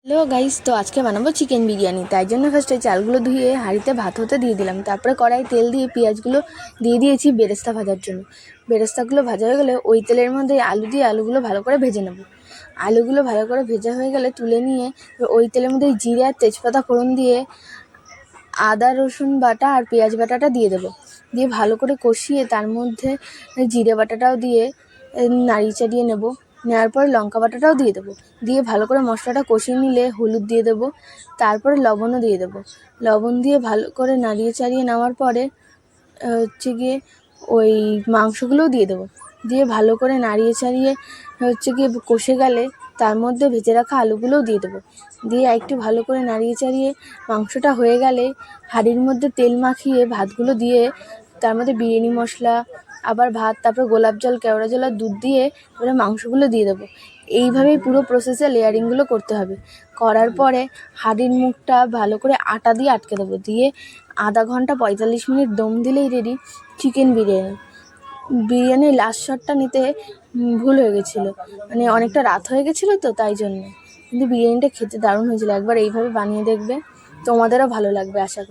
Hello guys, তো আজকে বানাবো চিকেন বিরিয়ানি। তাই জন্য ফার্স্টে চালগুলো ধুয়ে হাঁড়িতে ভাত হতে দিয়ে দিলাম। তারপরে কড়াই তেল দিয়ে পেঁয়াজগুলো দিয়ে দিয়েছি বেরেস্তা ভাজার জন্য। বেরেস্তাগুলো ভাজা হয়ে গেলে ওই তেলের মধ্যে আলু দিয়ে আলুগুলো ভালো করে ভেজে নেব। আলুগুলো ভালো করে ভেজা হয়ে গেলে তুলে নিয়ে ওই তেলের মধ্যে জিরে আর তেজপাতা ফোড়ন দিয়ে আদা রসুন বাটা আর পেঁয়াজ বাটাটা দিয়ে দেবো। দিয়ে ভালো করে কষিয়ে তার মধ্যে জিরে বাটাটাও দিয়ে নাড়িয়ে চাড়িয়ে নেব। নেওয়ার পর লঙ্কা বাটাটাও দিয়ে দেবো। দিয়ে ভালো করে মশলাটা কষিয়ে নিলে হলুদ দিয়ে দেবো। তারপরে লবণও দিয়ে দেবো। লবণ দিয়ে ভালো করে নাড়িয়ে চাড়িয়ে নেওয়ার পরে গিয়ে ওই মাংসগুলোও দিয়ে দেবো। দিয়ে ভালো করে নাড়িয়ে চাড়িয়ে গিয়ে কষে গেলে তার মধ্যে ভেজে রাখা আলুগুলোও দিয়ে দেবো। দিয়ে একটু ভালো করে নাড়িয়ে চাড়িয়ে মাংসটা হয়ে গেলে হাঁড়ির মধ্যে তেল মাখিয়ে ভাতগুলো দিয়ে তার মধ্যে বিরিয়ানি মশলা, আবার ভাত, তারপর গোলাপ জল, কেওড়া জল আর দুধ দিয়ে এবারে মাংসগুলো দিয়ে দেবো। এইভাবেই পুরো প্রসেসে লেয়ারিংগুলো করতে হবে। করার পরে হাঁড়ির মুখটা ভালো করে আটা দিয়ে আটকে দেবো। দিয়ে আধা ঘন্টা 45 মিনিট দম দিলেই রেডি চিকেন বিরিয়ানি। বিরিয়ানির লাস্ট শটটা নিতে ভুল হয়ে গেছিলো, মানে অনেকটা রাত হয়ে গেছিলো তো তাই জন্য। কিন্তু বিরিয়ানিটা খেতে দারুণ হয়েছিলো। একবার এইভাবে বানিয়ে দেখবে, তোমাদেরও ভালো লাগবে আশা করি।